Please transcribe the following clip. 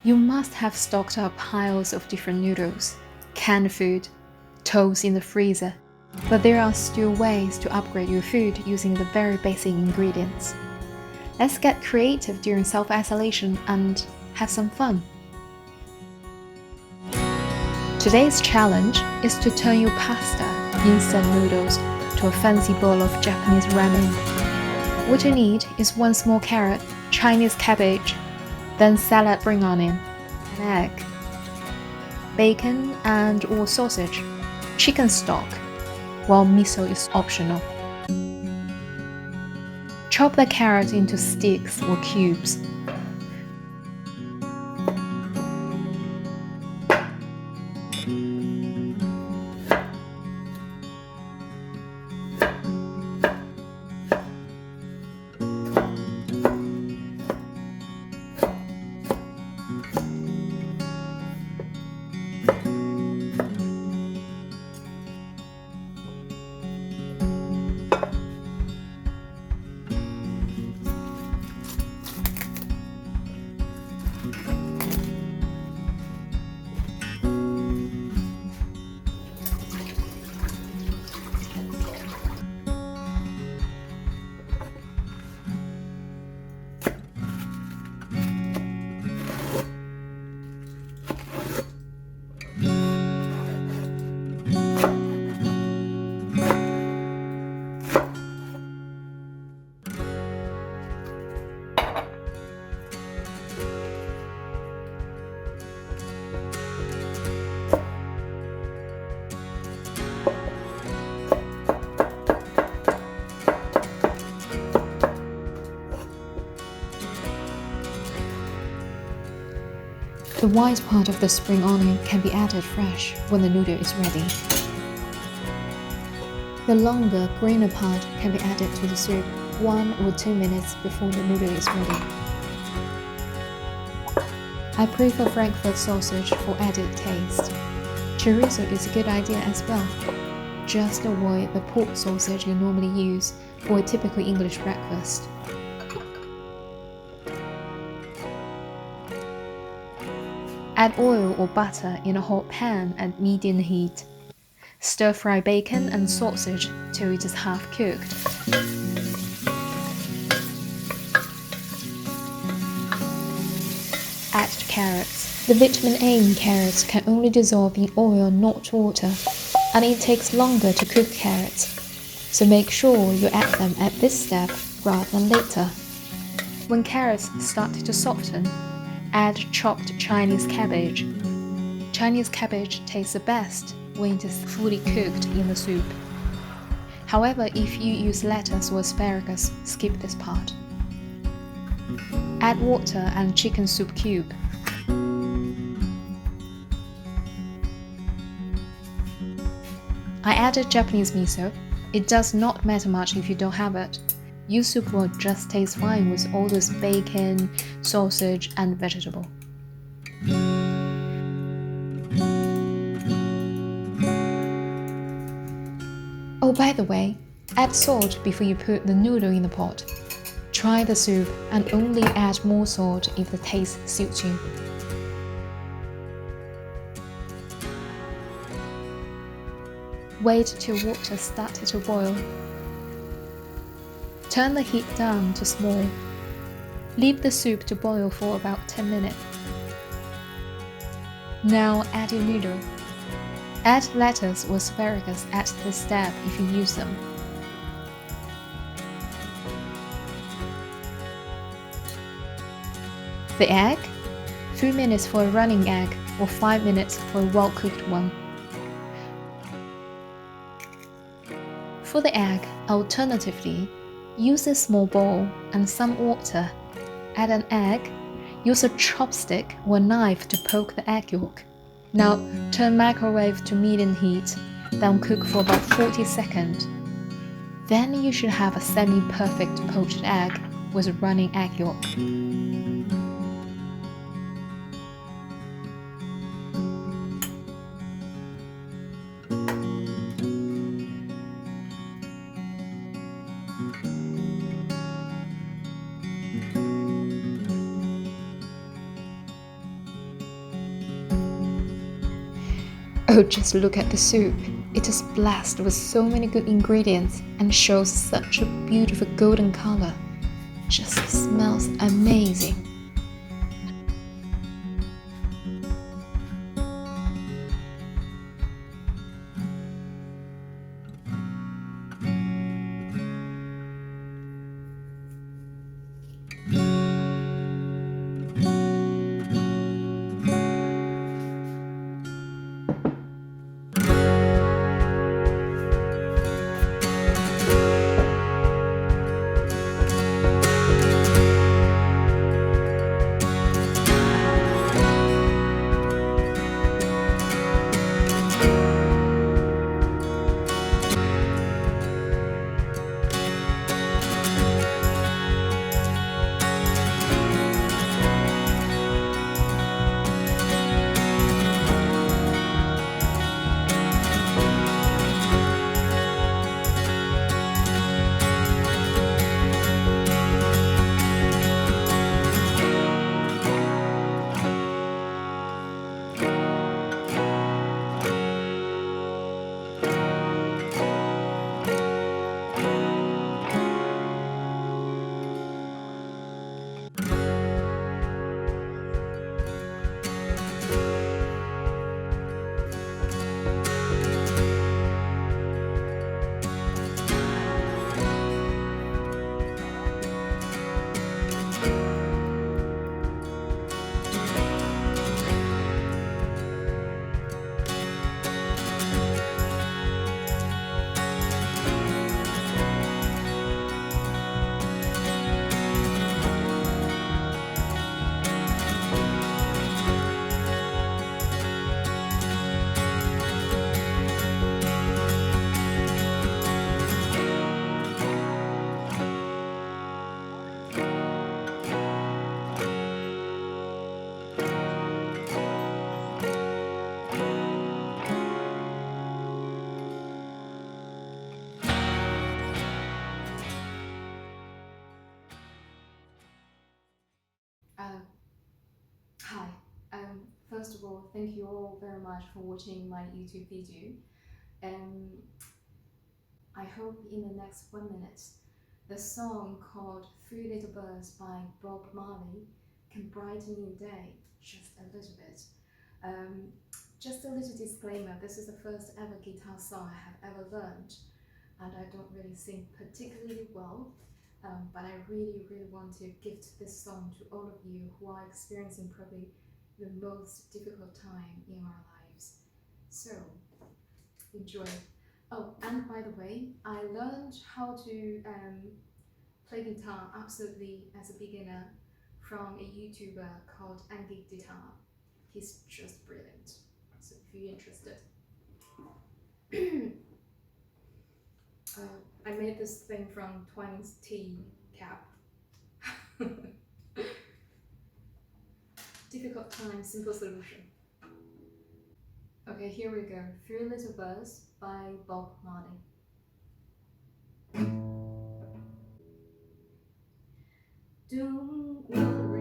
You must have stocked up piles of different noodles, canned food, toast in the freezer, but there are still ways to upgrade your food using the very basic ingredients. Let's get creative during self-isolation and have some fun. Today's challenge is to turn your pasta, instant noodles, to a fancy bowl of Japanese ramen. What you need is 1 small carrot, Chinese cabbage, then salad spring onion, an egg, bacon and or sausage, chicken stock, while miso is optional. Chop the carrot into sticks or cubes. The white part of the spring onion can be added fresh when the noodle is ready. The longer, greener part can be added to the soup 1 or 2 minutes before the noodle is ready. I prefer Frankfurt sausage for added taste. Chorizo is a good idea as well. Just avoid the pork sausage you normally use for a typical English breakfast. Add oil or butter in a hot pan at medium heat. Stir-fry bacon and sausage till it is half cooked. Add carrots. The vitamin A in carrots can only dissolve in oil, not water, and it takes longer to cook carrots, so make sure you add them at this step rather than later. When carrots start to soften, add chopped Chinese cabbage. Chinese cabbage tastes the best when it is fully cooked in the soup. However, if you use lettuce or asparagus, skip this part. Add water and chicken soup cube. I added Japanese miso. It does not matter much if you don't have it. Your soup will just taste fine with all this bacon, sausage, and vegetable. Oh, by the way, add salt before you put the noodle in the pot. Try the soup and only add more salt if the taste suits you. Wait till water started to boil. Turn the heat down to small. Leave the soup to boil for about 10 minutes. Now add your noodle. Add lettuce or asparagus at this step if you use them. The egg? 3 minutes for a running egg or 5 minutes for a well-cooked one. For the egg, alternatively, use a small bowl and some water. Add an egg. Use a chopstick or knife to poke the egg yolk. Now turn microwave to medium heat, then cook for about 40 seconds. Then you should have a semi-perfect poached egg with a running egg yolk. Oh, just look at the soup. It is blessed with so many good ingredients and shows such a beautiful golden color. Just smells amazing. Uh, Hi. First of all, thank you all very much for watching my YouTube video. Um, I hope in the next 1 minute, the song called Three Little Birds by Bob Marley can brighten your day just a little bit. Um, just a little disclaimer, this is the first ever guitar song I have ever learned, and I don't really sing particularly well, but I really, really want to gift this song to all of you who are experiencing probably the most difficult time in our lives. So, enjoy. Oh, and by the way, I learned how to play guitar absolutely as a beginner from a YouTuber called Andy Guitar. He's just brilliant. So if you're interested. I made this thing from Twang's tea cap. Difficult time, simple solution. Okay, here we go. Three Little Birds by Bob Marley. Don't worry.